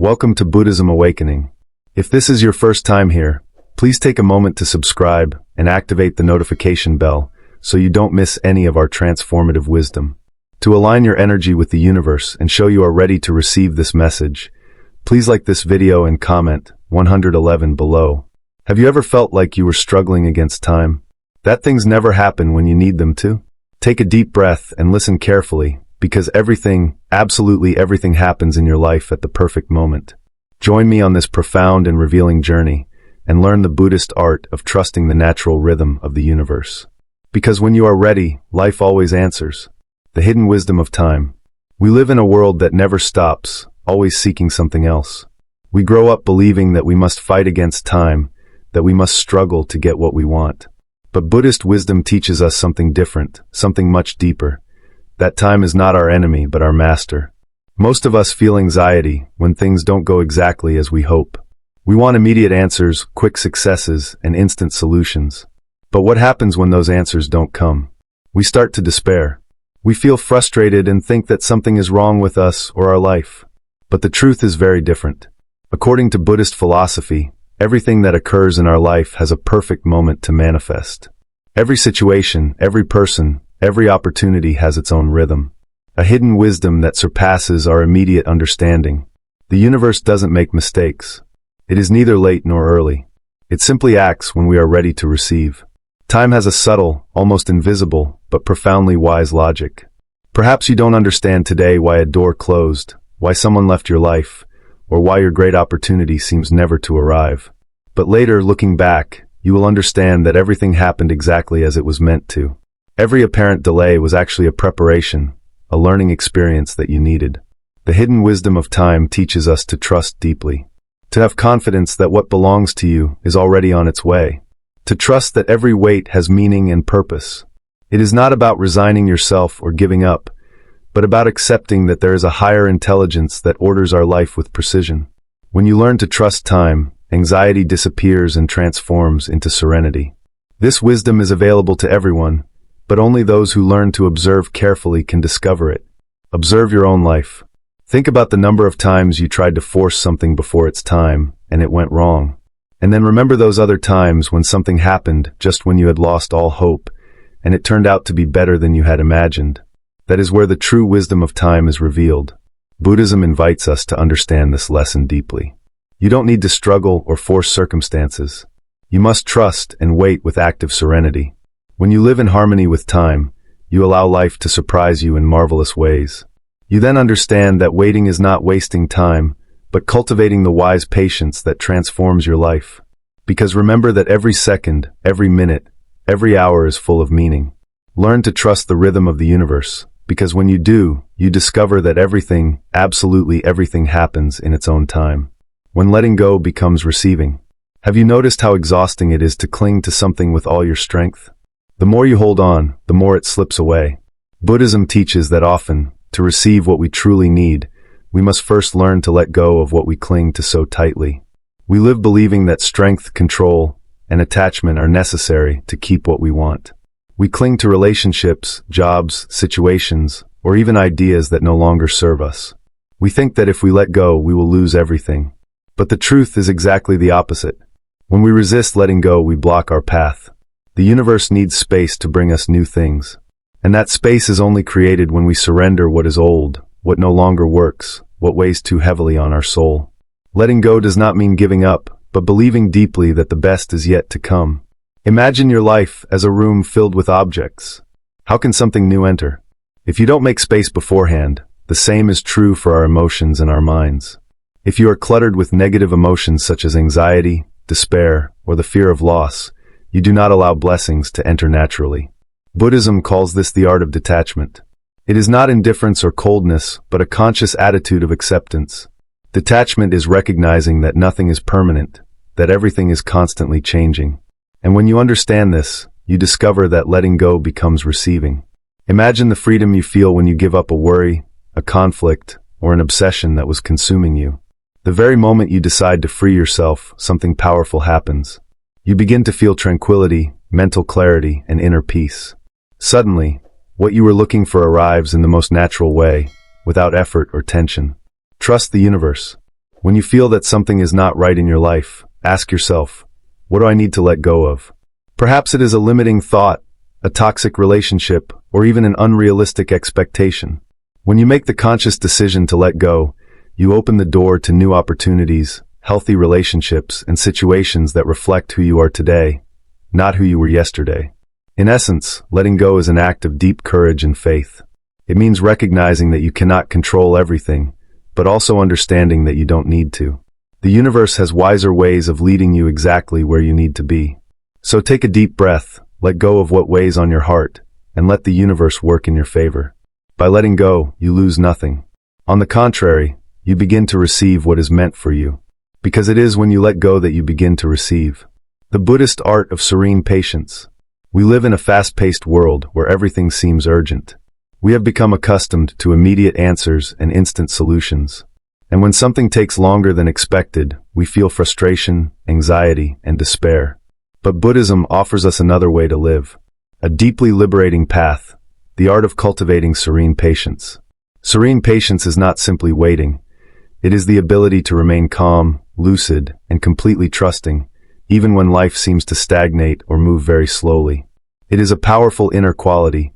Welcome to Buddhism Awakening. If this is your first time here, please take a moment to subscribe and activate the notification bell so you don't miss any of our transformative wisdom. To align your energy with the universe and show you are ready to receive this message, please like this video and comment 111 below. Have you ever felt like you were struggling against time? That things never happen when you need them to? Take a deep breath and listen carefully, because everything, absolutely everything happens in your life at the perfect moment. Join me on this profound and revealing journey and learn the Buddhist art of trusting the natural rhythm of the universe. Because when you are ready, life always answers. The hidden wisdom of time. We live in a world that never stops, always seeking something else. We grow up believing that we must fight against time, that we must struggle to get what we want. But Buddhist wisdom teaches us something different, something much deeper. That time is not our enemy, but our master. Most of us feel anxiety when things don't go exactly as we hope. We want immediate answers, quick successes, and instant solutions. But what happens when those answers don't come? We start to despair. We feel frustrated and think that something is wrong with us or our life. But the truth is very different. According to Buddhist philosophy, everything that occurs in our life has a perfect moment to manifest. Every situation, every person, every opportunity has its own rhythm. A hidden wisdom that surpasses our immediate understanding. The universe doesn't make mistakes. It is neither late nor early. It simply acts when we are ready to receive. Time has a subtle, almost invisible, but profoundly wise logic. Perhaps you don't understand today why a door closed, why someone left your life, or why your great opportunity seems never to arrive. But later, looking back, you will understand that everything happened exactly as it was meant to. Every apparent delay was actually a preparation, a learning experience that you needed. The hidden wisdom of time teaches us to trust deeply, to have confidence that what belongs to you is already on its way, to trust that every wait has meaning and purpose. It is not about resigning yourself or giving up, but about accepting that there is a higher intelligence that orders our life with precision. When you learn to trust time, anxiety disappears and transforms into serenity. This wisdom is available to everyone, but only those who learn to observe carefully can discover it. Observe your own life. Think about the number of times you tried to force something before its time, and it went wrong. And then remember those other times when something happened just when you had lost all hope, and it turned out to be better than you had imagined. That is where the true wisdom of time is revealed. Buddhism invites us to understand this lesson deeply. You don't need to struggle or force circumstances. You must trust and wait with active serenity. When you live in harmony with time, you allow life to surprise you in marvelous ways. You then understand that waiting is not wasting time, but cultivating the wise patience that transforms your life. Because remember that every second, every minute, every hour is full of meaning. Learn to trust the rhythm of the universe, because when you do, you discover that everything, absolutely everything happens in its own time. When letting go becomes receiving. Have you noticed how exhausting it is to cling to something with all your strength? The more you hold on, the more it slips away. Buddhism teaches that often, to receive what we truly need, we must first learn to let go of what we cling to so tightly. We live believing that strength, control, and attachment are necessary to keep what we want. We cling to relationships, jobs, situations, or even ideas that no longer serve us. We think that if we let go, we will lose everything. But the truth is exactly the opposite. When we resist letting go, we block our path. The universe needs space to bring us new things. And that space is only created when we surrender what is old, what no longer works, what weighs too heavily on our soul. Letting go does not mean giving up, but believing deeply that the best is yet to come. Imagine your life as a room filled with objects. How can something new enter? If you don't make space beforehand, the same is true for our emotions and our minds. If you are cluttered with negative emotions such as anxiety, despair, or the fear of loss, you do not allow blessings to enter naturally. Buddhism calls this the art of detachment. It is not indifference or coldness, but a conscious attitude of acceptance. Detachment is recognizing that nothing is permanent, that everything is constantly changing. And when you understand this, you discover that letting go becomes receiving. Imagine the freedom you feel when you give up a worry, a conflict, or an obsession that was consuming you. The very moment you decide to free yourself, something powerful happens. You begin to feel tranquility, mental clarity, and inner peace. Suddenly, what you were looking for arrives in the most natural way, without effort or tension. Trust the universe. When you feel that something is not right in your life, ask yourself, what do I need to let go of? Perhaps it is a limiting thought, a toxic relationship, or even an unrealistic expectation. When you make the conscious decision to let go, you open the door to new opportunities, healthy relationships, and situations that reflect who you are today, not who you were yesterday. In essence, letting go is an act of deep courage and faith. It means recognizing that you cannot control everything, but also understanding that you don't need to. The universe has wiser ways of leading you exactly where you need to be. So take a deep breath, let go of what weighs on your heart, and let the universe work in your favor. By letting go, you lose nothing. On the contrary, you begin to receive what is meant for you. Because it is when you let go that you begin to receive. The Buddhist art of serene patience. We live in a fast-paced world where everything seems urgent. We have become accustomed to immediate answers and instant solutions. And when something takes longer than expected, we feel frustration, anxiety, and despair. But Buddhism offers us another way to live. A deeply liberating path, the art of cultivating serene patience. Serene patience is not simply waiting. It is the ability to remain calm, lucid, and completely trusting, even when life seems to stagnate or move very slowly. It is a powerful inner quality,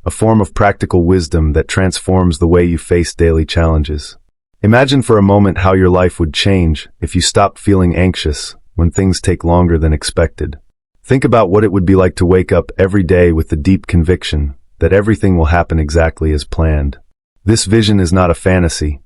a form of practical wisdom that transforms the way you face daily challenges. Imagine for a moment how your life would change if you stopped feeling anxious when things take longer than expected. Think about what it would be like to wake up every day with the deep conviction that everything will happen exactly as planned. This vision is not a fantasy.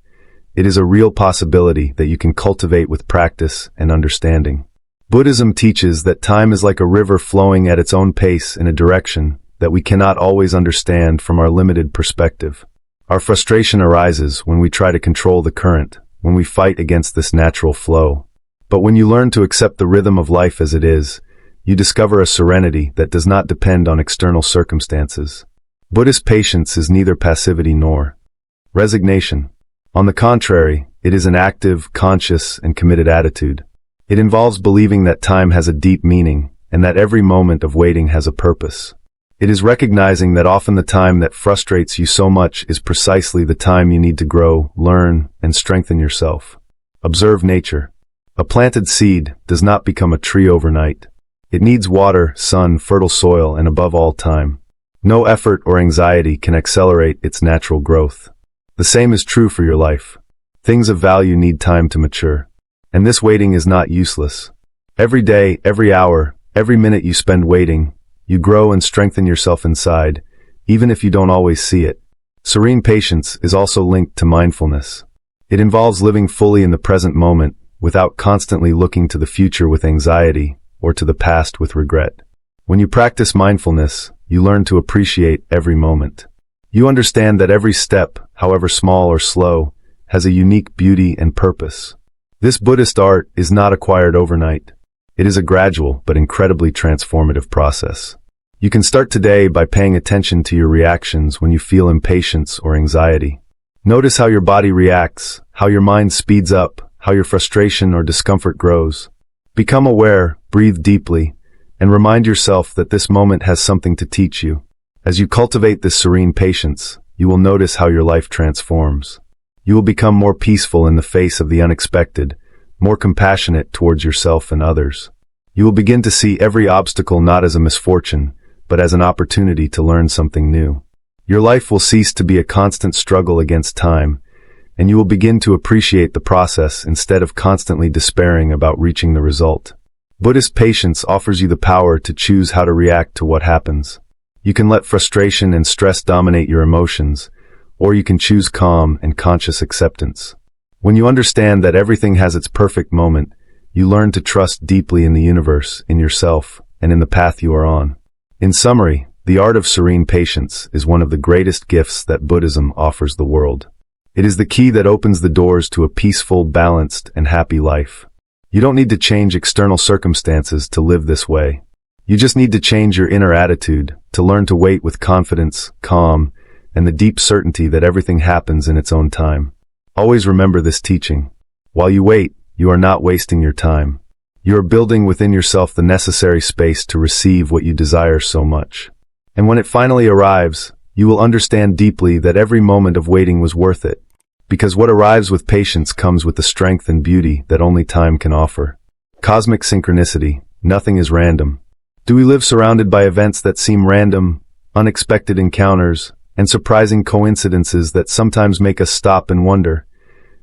It is a real possibility that you can cultivate with practice and understanding. Buddhism teaches that time is like a river flowing at its own pace in a direction that we cannot always understand from our limited perspective. Our frustration arises when we try to control the current, when we fight against this natural flow. But when you learn to accept the rhythm of life as it is, you discover a serenity that does not depend on external circumstances. Buddhist patience is neither passivity nor resignation. On the contrary, it is an active, conscious, and committed attitude. It involves believing that time has a deep meaning, and that every moment of waiting has a purpose. It is recognizing that often the time that frustrates you so much is precisely the time you need to grow, learn, and strengthen yourself. Observe nature. A planted seed does not become a tree overnight. It needs water, sun, fertile soil, and above all, time. No effort or anxiety can accelerate its natural growth. The same is true for your life. Things of value need time to mature. And this waiting is not useless. Every day, every hour, every minute you spend waiting, you grow and strengthen yourself inside, even if you don't always see it. Serene patience is also linked to mindfulness. It involves living fully in the present moment, without constantly looking to the future with anxiety, or to the past with regret. When you practice mindfulness, you learn to appreciate every moment. You understand that every step, however small or slow, has a unique beauty and purpose. This Buddhist art is not acquired overnight. It is a gradual but incredibly transformative process. You can start today by paying attention to your reactions when you feel impatience or anxiety. Notice how your body reacts, how your mind speeds up, how your frustration or discomfort grows. Become aware, breathe deeply, and remind yourself that this moment has something to teach you. As you cultivate this serene patience, you will notice how your life transforms. You will become more peaceful in the face of the unexpected, more compassionate towards yourself and others. You will begin to see every obstacle not as a misfortune, but as an opportunity to learn something new. Your life will cease to be a constant struggle against time, and you will begin to appreciate the process instead of constantly despairing about reaching the result. Buddhist patience offers you the power to choose how to react to what happens. You can let frustration and stress dominate your emotions, or you can choose calm and conscious acceptance. When you understand that everything has its perfect moment, you learn to trust deeply in the universe, in yourself, and in the path you are on. In summary, the art of serene patience is one of the greatest gifts that Buddhism offers the world. It is the key that opens the doors to a peaceful, balanced, and happy life. You don't need to change external circumstances to live this way. You just need to change your inner attitude, to learn to wait with confidence, calm, and the deep certainty that everything happens in its own time. Always remember this teaching. While you wait, you are not wasting your time. You are building within yourself the necessary space to receive what you desire so much. And when it finally arrives, you will understand deeply that every moment of waiting was worth it. because what arrives with patience comes with the strength and beauty that only time can offer. Cosmic synchronicity. Nothing is random. Do we live surrounded by events that seem random, unexpected encounters, and surprising coincidences that sometimes make us stop and wonder,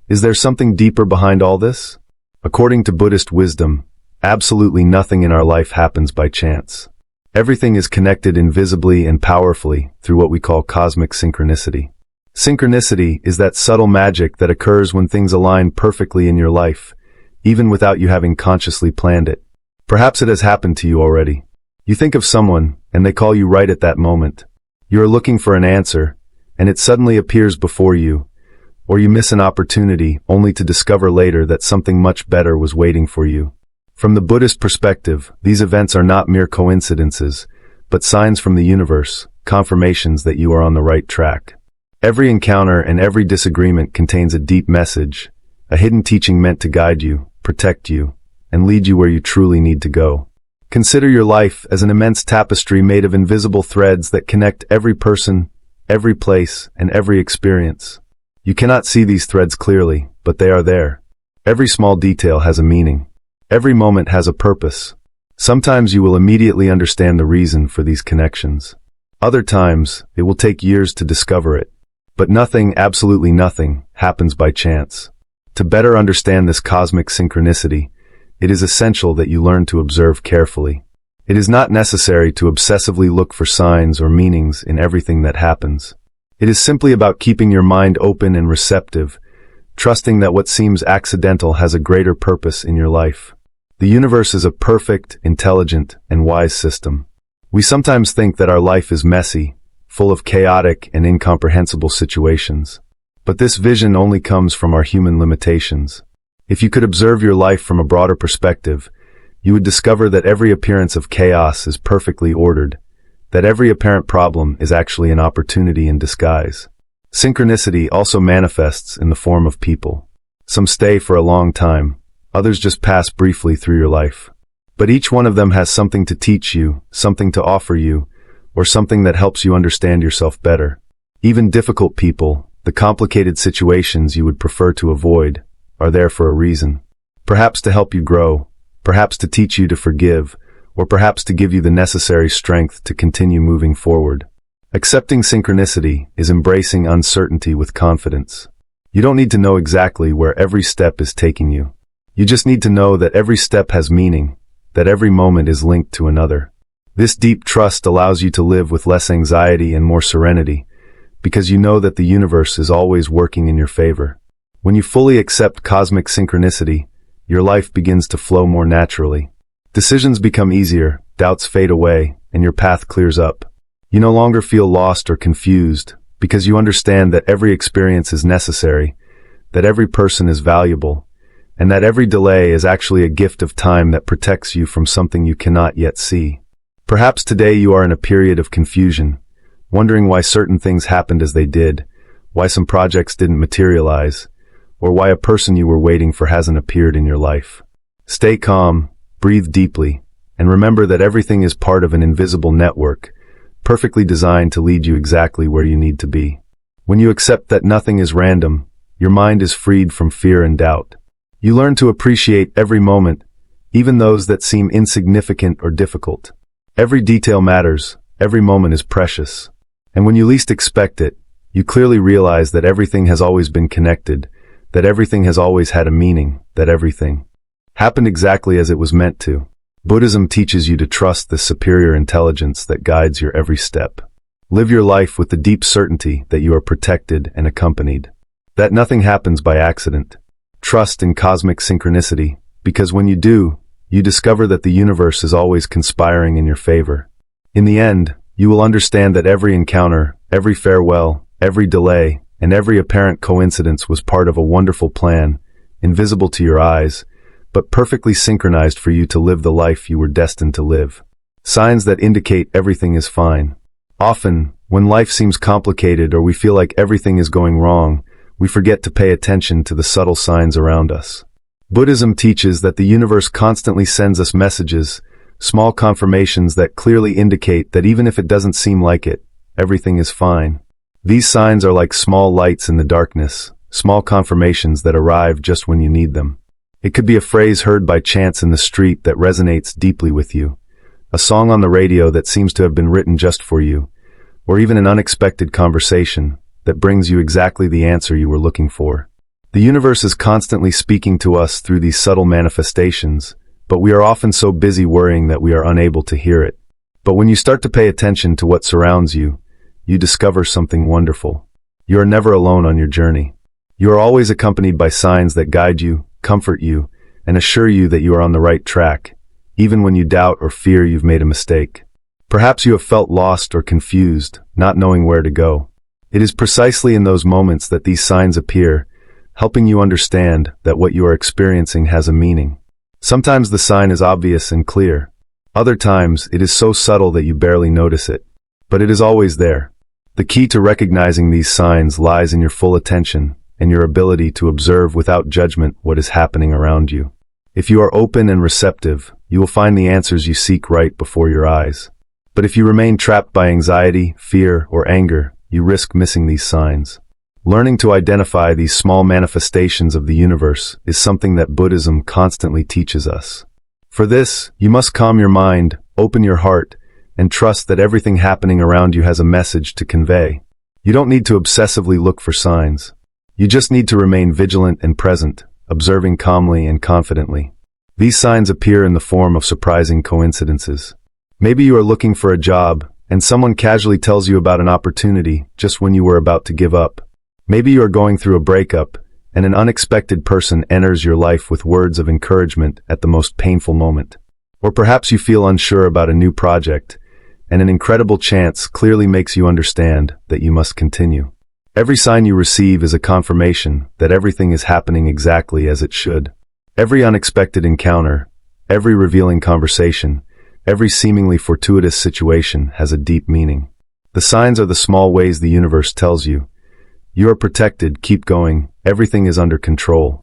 is there something deeper behind all this? According to Buddhist wisdom, absolutely nothing in our life happens by chance. Everything is connected invisibly and powerfully through what we call cosmic synchronicity. Synchronicity is that subtle magic that occurs when things align perfectly in your life, even without you having consciously planned it. Perhaps it has happened to you already. You think of someone, and they call you right at that moment. You are looking for an answer, and it suddenly appears before you, or you miss an opportunity only to discover later that something much better was waiting for you. From the Buddhist perspective, these events are not mere coincidences, but signs from the universe, confirmations that you are on the right track. Every encounter and every disagreement contains a deep message, a hidden teaching meant to guide you, protect you, and lead you where you truly need to go. Consider your life as an immense tapestry made of invisible threads that connect every person, every place, and every experience. You cannot see these threads clearly, but they are there. Every small detail has a meaning. Every moment has a purpose. Sometimes you will immediately understand the reason for these connections. Other times, it will take years to discover it. But nothing, absolutely nothing, happens by chance. To better understand this cosmic synchronicity, it is essential that you learn to observe carefully. It is not necessary to obsessively look for signs or meanings in everything that happens. It is simply about keeping your mind open and receptive, trusting that what seems accidental has a greater purpose in your life. The universe is a perfect, intelligent, and wise system. We sometimes think that our life is messy, full of chaotic and incomprehensible situations. But this vision only comes from our human limitations. If you could observe your life from a broader perspective, you would discover that every appearance of chaos is perfectly ordered, that every apparent problem is actually an opportunity in disguise. Synchronicity also manifests in the form of people. Some stay for a long time, others just pass briefly through your life. But each one of them has something to teach you, something to offer you, or something that helps you understand yourself better. Even difficult people, the complicated situations you would prefer to avoid, are there for a reason. Perhaps to help you grow, perhaps to teach you to forgive, or perhaps to give you the necessary strength to continue moving forward. Accepting synchronicity is embracing uncertainty with confidence. You don't need to know exactly where every step is taking you. You just need to know that every step has meaning, that every moment is linked to another. This deep trust allows you to live with less anxiety and more serenity, because you know that the universe is always working in your favor. When you fully accept cosmic synchronicity, your life begins to flow more naturally. Decisions become easier, doubts fade away, and your path clears up. You no longer feel lost or confused, because you understand that every experience is necessary, that every person is valuable, and that every delay is actually a gift of time that protects you from something you cannot yet see. Perhaps today you are in a period of confusion, wondering why certain things happened as they did, why some projects didn't materialize, or why a person you were waiting for hasn't appeared in your life. Stay calm, breathe deeply, and remember that everything is part of an invisible network, perfectly designed to lead you exactly where you need to be. When you accept that nothing is random, your mind is freed from fear and doubt. You learn to appreciate every moment, even those that seem insignificant or difficult. Every detail matters, every moment is precious. And when you least expect it, you clearly realize that everything has always been connected, that everything has always had a meaning, that everything happened exactly as it was meant to. Buddhism teaches you to trust the superior intelligence that guides your every step. Live your life with the deep certainty that you are protected and accompanied, that nothing happens by accident. Trust in cosmic synchronicity, because when you do, you discover that the universe is always conspiring in your favor. In the end, you will understand that every encounter, every farewell, every delay, and every apparent coincidence was part of a wonderful plan, invisible to your eyes, but perfectly synchronized for you to live the life you were destined to live. Signs that indicate everything is fine. Often, when life seems complicated or we feel like everything is going wrong, we forget to pay attention to the subtle signs around us. Buddhism teaches that the universe constantly sends us messages, small confirmations that clearly indicate that even if it doesn't seem like it, everything is fine. These signs are like small lights in the darkness, small confirmations that arrive just when you need them. It could be a phrase heard by chance in the street that resonates deeply with you, a song on the radio that seems to have been written just for you, or even an unexpected conversation that brings you exactly the answer you were looking for. The universe is constantly speaking to us through these subtle manifestations, but we are often so busy worrying that we are unable to hear it. But when you start to pay attention to what surrounds you, you discover something wonderful. You are never alone on your journey. You are always accompanied by signs that guide you, comfort you, and assure you that you are on the right track, even when you doubt or fear you've made a mistake. Perhaps you have felt lost or confused, not knowing where to go. It is precisely in those moments that these signs appear, helping you understand that what you are experiencing has a meaning. Sometimes the sign is obvious and clear. Other times it is so subtle that you barely notice it. But it is always there. The key to recognizing these signs lies in your full attention and your ability to observe without judgment what is happening around you. If you are open and receptive, you will find the answers you seek right before your eyes. But if you remain trapped by anxiety, fear, or anger, you risk missing these signs. Learning to identify these small manifestations of the universe is something that Buddhism constantly teaches us. For this, you must calm your mind, open your heart, and trust that everything happening around you has a message to convey. You don't need to obsessively look for signs. You just need to remain vigilant and present, observing calmly and confidently. These signs appear in the form of surprising coincidences. Maybe you are looking for a job, and someone casually tells you about an opportunity just when you were about to give up. Maybe you are going through a breakup, and an unexpected person enters your life with words of encouragement at the most painful moment. Or perhaps you feel unsure about a new project, and an incredible chance clearly makes you understand that you must continue. Every sign you receive is a confirmation that everything is happening exactly as it should. Every unexpected encounter, every revealing conversation, every seemingly fortuitous situation has a deep meaning. The signs are the small ways the universe tells you, you are protected, keep going, everything is under control.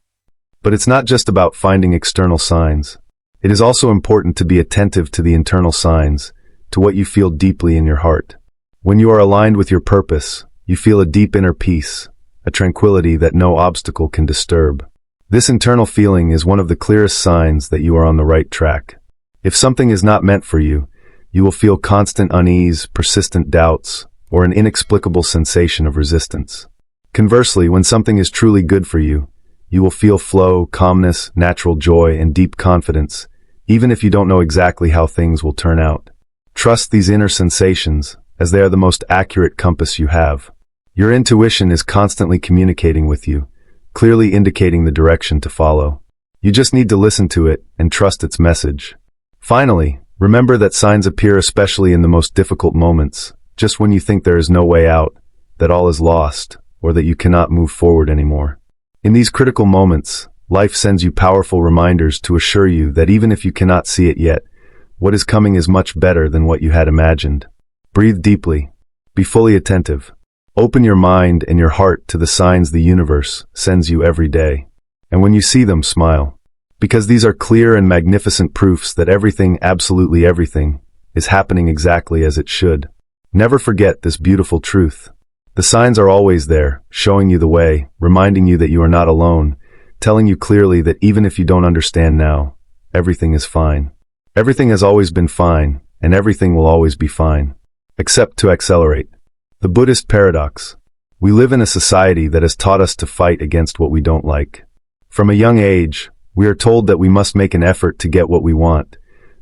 But it's not just about finding external signs. It is also important to be attentive to the internal signs, to what you feel deeply in your heart. When you are aligned with your purpose, you feel a deep inner peace, a tranquility that no obstacle can disturb. This internal feeling is one of the clearest signs that you are on the right track. If something is not meant for you, you will feel constant unease, persistent doubts, or an inexplicable sensation of resistance. Conversely, when something is truly good for you, you will feel flow, calmness, natural joy, and deep confidence, even if you don't know exactly how things will turn out. Trust these inner sensations, as they are the most accurate compass you have. Your intuition is constantly communicating with you, clearly indicating the direction to follow. You just need to listen to it and trust its message. Finally, remember that signs appear especially in the most difficult moments, just when you think there is no way out, that all is lost, or that you cannot move forward anymore. In these critical moments, life sends you powerful reminders to assure you that even if you cannot see it yet, what is coming is much better than what you had imagined. Breathe deeply. Be fully attentive. Open your mind and your heart to the signs the universe sends you every day. And when you see them, smile. Because these are clear and magnificent proofs that everything, absolutely everything, is happening exactly as it should. Never forget this beautiful truth. The signs are always there, showing you the way, reminding you that you are not alone, telling you clearly that even if you don't understand now, everything is fine. Everything has always been fine, and everything will always be fine. Except to accelerate. The Buddhist paradox. We live in a society that has taught us to fight against what we don't like. From a young age, we are told that we must make an effort to get what we want,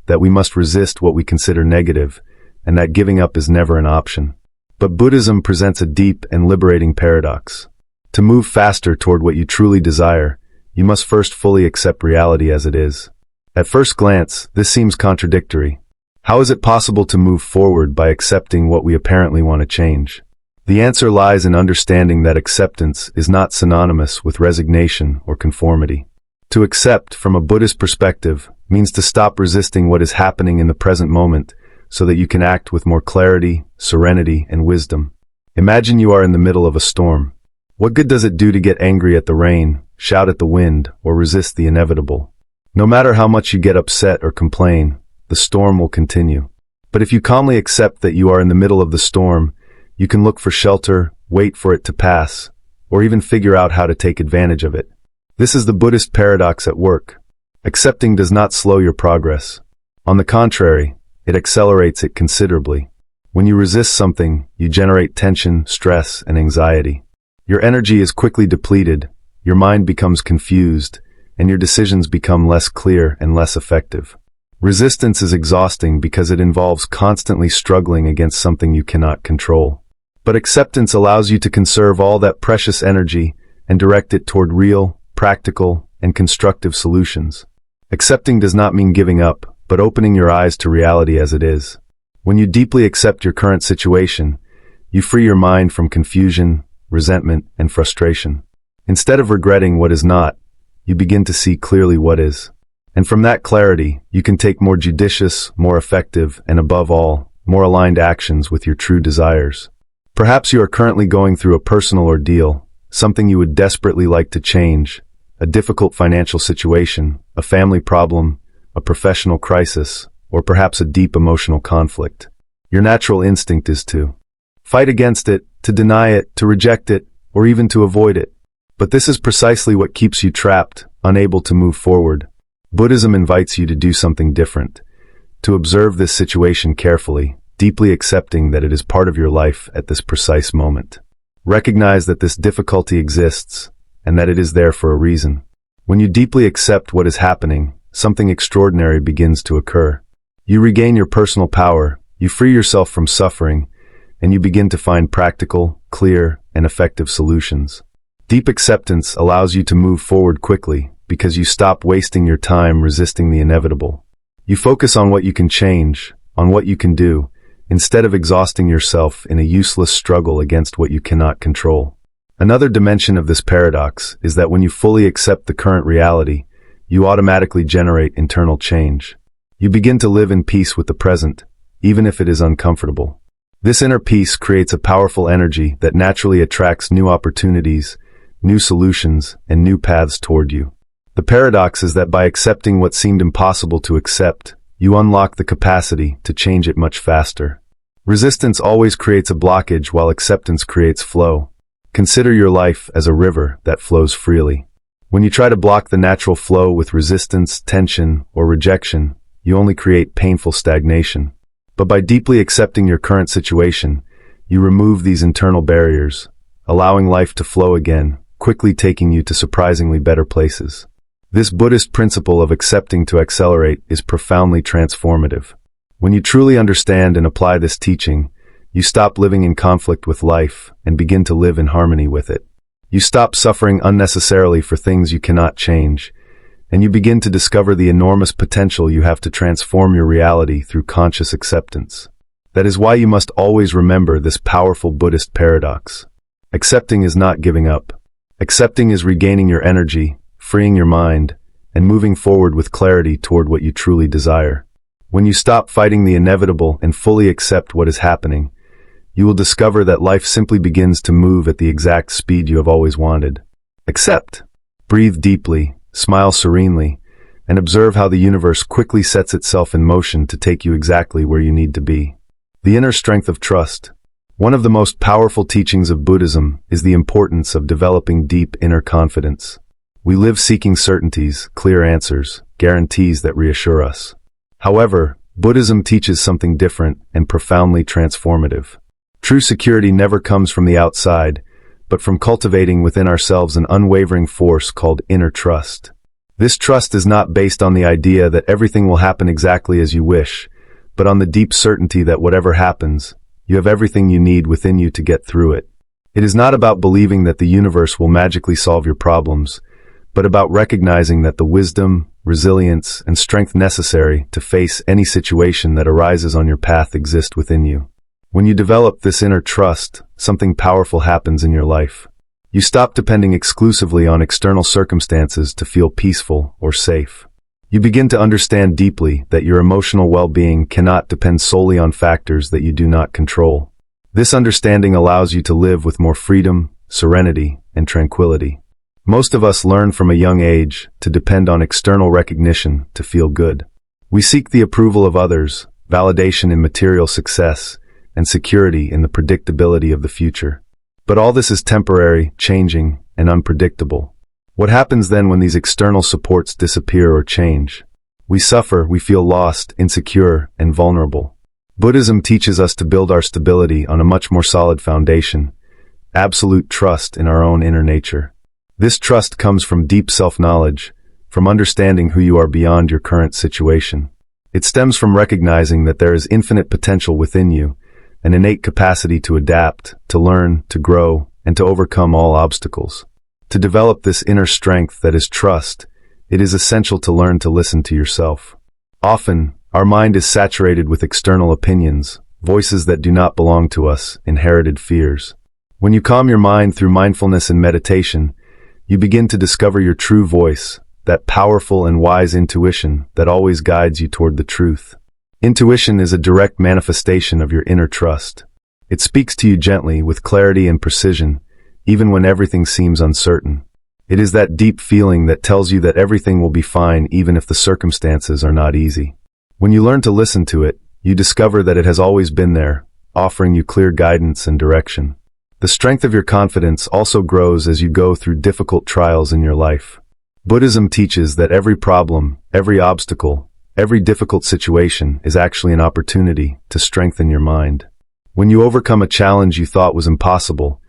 that we must resist what we consider negative, and that giving up is never an option. But Buddhism presents a deep and liberating paradox. To move faster toward what you truly desire, you must first fully accept reality as it is. At first glance, this seems contradictory. How is it possible to move forward by accepting what we apparently want to change? The answer lies in understanding that acceptance is not synonymous with resignation or conformity. To accept, from a Buddhist perspective, means to stop resisting what is happening in the present moment so that you can act with more clarity, serenity, and wisdom. Imagine you are in the middle of a storm. What good does it do to get angry at the rain, shout at the wind, or resist the inevitable? No matter how much you get upset or complain, the storm will continue. But if you calmly accept that you are in the middle of the storm, you can look for shelter, wait for it to pass, or even figure out how to take advantage of it. This is the Buddhist paradox at work. Accepting does not slow your progress. On the contrary, it accelerates it considerably. When you resist something, you generate tension, stress, and anxiety. Your energy is quickly depleted, your mind becomes confused, and your decisions become less clear and less effective. Resistance is exhausting because it involves constantly struggling against something you cannot control. But acceptance allows you to conserve all that precious energy and direct it toward real, practical, and constructive solutions. Accepting does not mean giving up, but opening your eyes to reality as it is. When you deeply accept your current situation, you free your mind from confusion, resentment, and frustration. Instead of regretting what is not, you begin to see clearly what is. And from that clarity, you can take more judicious, more effective, and above all, more aligned actions with your true desires. Perhaps you are currently going through a personal ordeal, something you would desperately like to change, a difficult financial situation, a family problem, a professional crisis, or perhaps a deep emotional conflict. Your natural instinct is to fight against it, to deny it, to reject it, or even to avoid it. But this is precisely what keeps you trapped, unable to move forward. Buddhism invites you to do something different, to observe this situation carefully, deeply accepting that it is part of your life at this precise moment. Recognize that this difficulty exists, and that it is there for a reason. When you deeply accept what is happening, something extraordinary begins to occur. You regain your personal power, you free yourself from suffering, and you begin to find practical, clear, and effective solutions. Deep acceptance allows you to move forward quickly because you stop wasting your time resisting the inevitable. You focus on what you can change, on what you can do, instead of exhausting yourself in a useless struggle against what you cannot control. Another dimension of this paradox is that when you fully accept the current reality, you automatically generate internal change. You begin to live in peace with the present, even if it is uncomfortable. This inner peace creates a powerful energy that naturally attracts new opportunities, new solutions, and new paths toward you. The paradox is that by accepting what seemed impossible to accept, you unlock the capacity to change it much faster. Resistance always creates a blockage while acceptance creates flow. Consider your life as a river that flows freely. When you try to block the natural flow with resistance, tension, or rejection, you only create painful stagnation. But by deeply accepting your current situation, you remove these internal barriers, allowing life to flow again, quickly taking you to surprisingly better places. This Buddhist principle of accepting to accelerate is profoundly transformative. When you truly understand and apply this teaching, you stop living in conflict with life and begin to live in harmony with it. You stop suffering unnecessarily for things you cannot change, and you begin to discover the enormous potential you have to transform your reality through conscious acceptance. That is why you must always remember this powerful Buddhist paradox. Accepting is not giving up. Accepting is regaining your energy, freeing your mind, and moving forward with clarity toward what you truly desire. When you stop fighting the inevitable and fully accept what is happening, you will discover that life simply begins to move at the exact speed you have always wanted. Accept. Breathe deeply, smile serenely, and observe how the universe quickly sets itself in motion to take you exactly where you need to be. The inner strength of trust. One of the most powerful teachings of Buddhism is the importance of developing deep inner confidence. We live seeking certainties, clear answers, guarantees that reassure us. However, Buddhism teaches something different and profoundly transformative. True security never comes from the outside, but from cultivating within ourselves an unwavering force called inner trust. This trust is not based on the idea that everything will happen exactly as you wish, but on the deep certainty that whatever happens, you have everything you need within you to get through it. It is not about believing that the universe will magically solve your problems, but about recognizing that the wisdom, resilience, and strength necessary to face any situation that arises on your path exist within you. When you develop this inner trust, something powerful happens in your life. You stop depending exclusively on external circumstances to feel peaceful or safe. You begin to understand deeply that your emotional well-being cannot depend solely on factors that you do not control. This understanding allows you to live with more freedom, serenity, and tranquility. Most of us learn from a young age to depend on external recognition to feel good. We seek the approval of others, validation in material success, and security in the predictability of the future. But all this is temporary, changing, and unpredictable. What happens then when these external supports disappear or change? We suffer, we feel lost, insecure, and vulnerable. Buddhism teaches us to build our stability on a much more solid foundation, absolute trust in our own inner nature. This trust comes from deep self-knowledge, from understanding who you are beyond your current situation. It stems from recognizing that there is infinite potential within you, an innate capacity to adapt, to learn, to grow, and to overcome all obstacles. To develop this inner strength that is trust, it is essential to learn to listen to yourself. Often, our mind is saturated with external opinions, voices that do not belong to us, inherited fears. When you calm your mind through mindfulness and meditation, you begin to discover your true voice, that powerful and wise intuition that always guides you toward the truth. Intuition is a direct manifestation of your inner trust. It speaks to you gently, with clarity and precision, even when everything seems uncertain. It is that deep feeling that tells you that everything will be fine even if the circumstances are not easy. When you learn to listen to it, you discover that it has always been there, offering you clear guidance and direction. The strength of your confidence also grows as you go through difficult trials in your life. Buddhism teaches that every problem, every obstacle, every difficult situation is actually an opportunity to strengthen your mind. When you overcome a challenge you thought was impossible,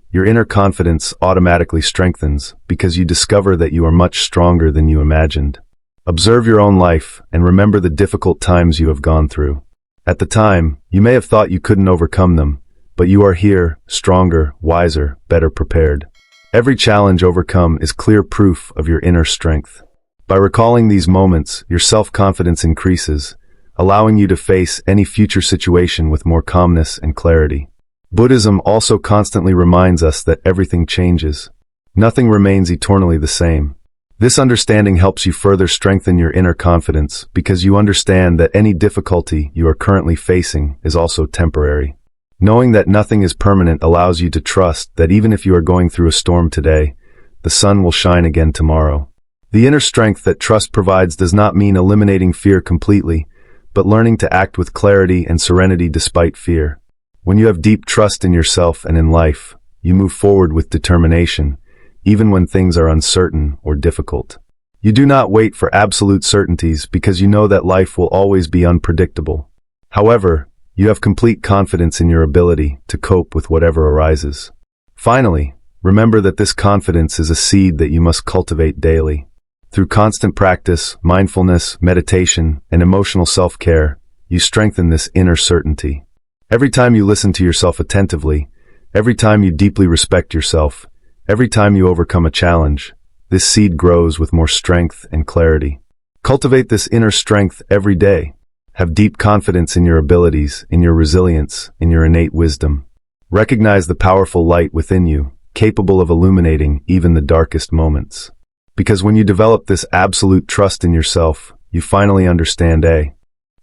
your inner confidence automatically strengthens because you discover that you are much stronger than you imagined. Observe your own life and remember the difficult times you have gone through. At the time, you may have thought you couldn't overcome them, but you are here, stronger, wiser, better prepared. Every challenge overcome is clear proof of your inner strength. By recalling these moments, your self-confidence increases, allowing you to face any future situation with more calmness and clarity. Buddhism also constantly reminds us that everything changes. Nothing remains eternally the same. This understanding helps you further strengthen your inner confidence because you understand that any difficulty you are currently facing is also temporary. Knowing that nothing is permanent allows you to trust that even if you are going through a storm today, the sun will shine again tomorrow. The inner strength that trust provides does not mean eliminating fear completely, but learning to act with clarity and serenity despite fear. When you have deep trust in yourself and in life, you move forward with determination, even when things are uncertain or difficult. You do not wait for absolute certainties because you know that life will always be unpredictable. However, you have complete confidence in your ability to cope with whatever arises. Finally, remember that this confidence is a seed that you must cultivate daily. Through constant practice, mindfulness, meditation, and emotional self-care, you strengthen this inner certainty. Every time you listen to yourself attentively, every time you deeply respect yourself, every time you overcome a challenge, this seed grows with more strength and clarity. Cultivate this inner strength every day. Have deep confidence in your abilities, in your resilience, in your innate wisdom. Recognize the powerful light within you, capable of illuminating even the darkest moments. Because when you develop this absolute trust in yourself, you finally understand a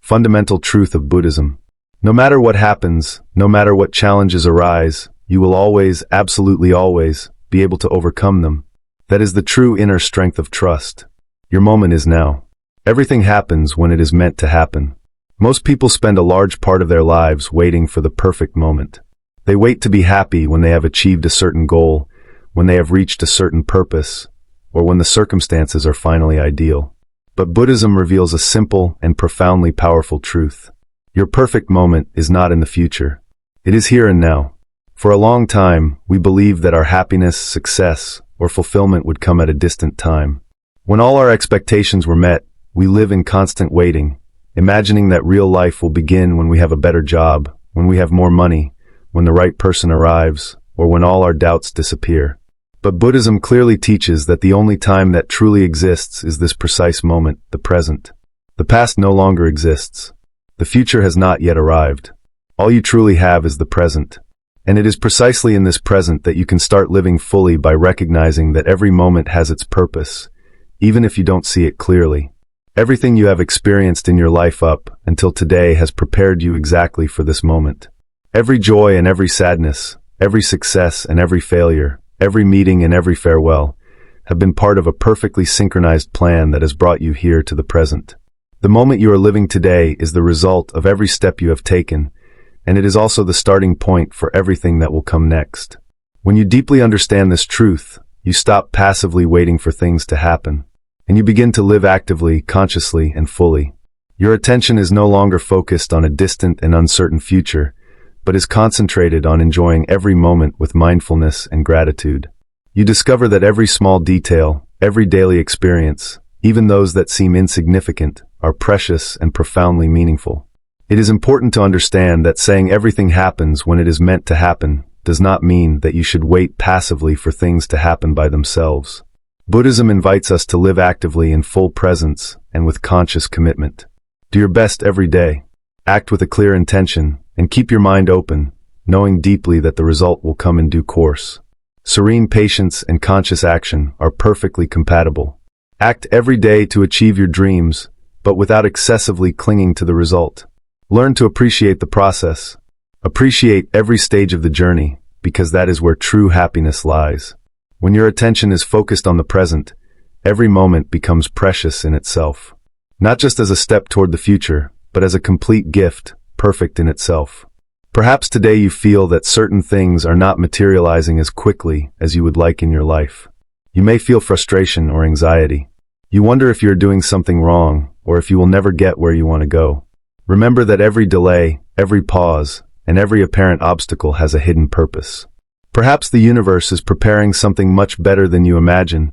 fundamental truth of Buddhism. No matter what happens, no matter what challenges arise, you will always, absolutely always, be able to overcome them. That is the true inner strength of trust. Your moment is now. Everything happens when it is meant to happen. Most people spend a large part of their lives waiting for the perfect moment. They wait to be happy when they have achieved a certain goal, when they have reached a certain purpose, or when the circumstances are finally ideal. But Buddhism reveals a simple and profoundly powerful truth. Your perfect moment is not in the future. It is here and now. For a long time, we believed that our happiness, success, or fulfillment would come at a distant time. When all our expectations were met, we live in constant waiting, imagining that real life will begin when we have a better job, when we have more money, when the right person arrives, or when all our doubts disappear. But Buddhism clearly teaches that the only time that truly exists is this precise moment, the present. The past no longer exists. The future has not yet arrived. All you truly have is the present. And it is precisely in this present that you can start living fully by recognizing that every moment has its purpose, even if you don't see it clearly. Everything you have experienced in your life up until today has prepared you exactly for this moment. Every joy and every sadness, every success and every failure, every meeting and every farewell, have been part of a perfectly synchronized plan that has brought you here to the present. The moment you are living today is the result of every step you have taken, and it is also the starting point for everything that will come next. When you deeply understand this truth, you stop passively waiting for things to happen, and you begin to live actively, consciously, and fully. Your attention is no longer focused on a distant and uncertain future, but is concentrated on enjoying every moment with mindfulness and gratitude. You discover that every small detail, every daily experience, even those that seem insignificant, are precious and profoundly meaningful. It is important to understand that saying everything happens when it is meant to happen does not mean that you should wait passively for things to happen by themselves. Buddhism invites us to live actively in full presence and with conscious commitment. Do your best every day. Act with a clear intention, and keep your mind open, knowing deeply that the result will come in due course. Serene patience and conscious action are perfectly compatible. Act every day to achieve your dreams, but without excessively clinging to the result. Learn to appreciate the process. Appreciate every stage of the journey, because that is where true happiness lies. When your attention is focused on the present, every moment becomes precious in itself. Not just as a step toward the future, but as a complete gift, perfect in itself. Perhaps today you feel that certain things are not materializing as quickly as you would like in your life. You may feel frustration or anxiety. You wonder if you're doing something wrong, or if you will never get where you want to go. Remember that every delay, every pause, and every apparent obstacle has a hidden purpose. Perhaps the universe is preparing something much better than you imagine,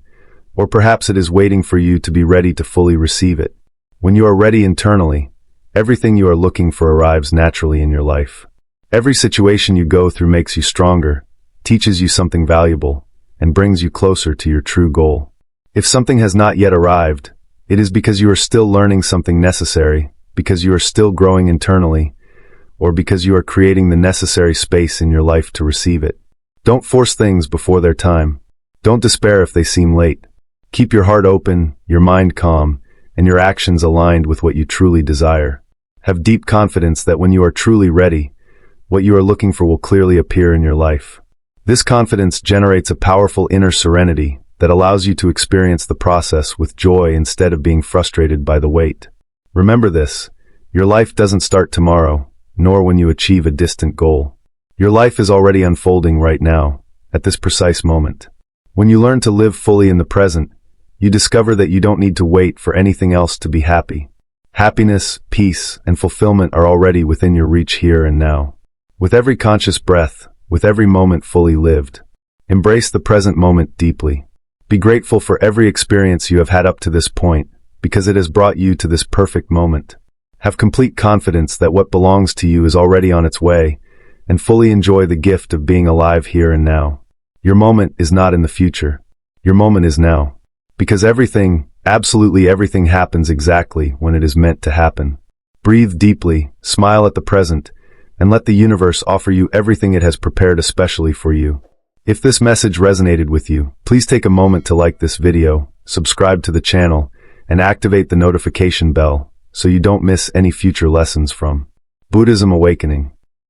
or perhaps it is waiting for you to be ready to fully receive it. When you are ready internally, everything you are looking for arrives naturally in your life. Every situation you go through makes you stronger, teaches you something valuable, and brings you closer to your true goal. If something has not yet arrived, it is because you are still learning something necessary, because you are still growing internally, or because you are creating the necessary space in your life to receive it. Don't force things before their time. Don't despair if they seem late. Keep your heart open, your mind calm, and your actions aligned with what you truly desire. Have deep confidence that when you are truly ready, what you are looking for will clearly appear in your life. This confidence generates a powerful inner serenity that allows you to experience the process with joy instead of being frustrated by the wait. Remember this, your life doesn't start tomorrow, nor when you achieve a distant goal. Your life is already unfolding right now, at this precise moment. When you learn to live fully in the present, you discover that you don't need to wait for anything else to be happy. Happiness, peace, and fulfillment are already within your reach here and now. With every conscious breath, with every moment fully lived, embrace the present moment deeply. Be grateful for every experience you have had up to this point, because it has brought you to this perfect moment. Have complete confidence that what belongs to you is already on its way, and fully enjoy the gift of being alive here and now. Your moment is not in the future. Your moment is now. Because everything, absolutely everything happens exactly when it is meant to happen. Breathe deeply, smile at the present, and let the universe offer you everything it has prepared especially for you. If this message resonated with you, please take a moment to like this video, subscribe to the channel, and activate the notification bell so you don't miss any future lessons from Buddhism Awakening.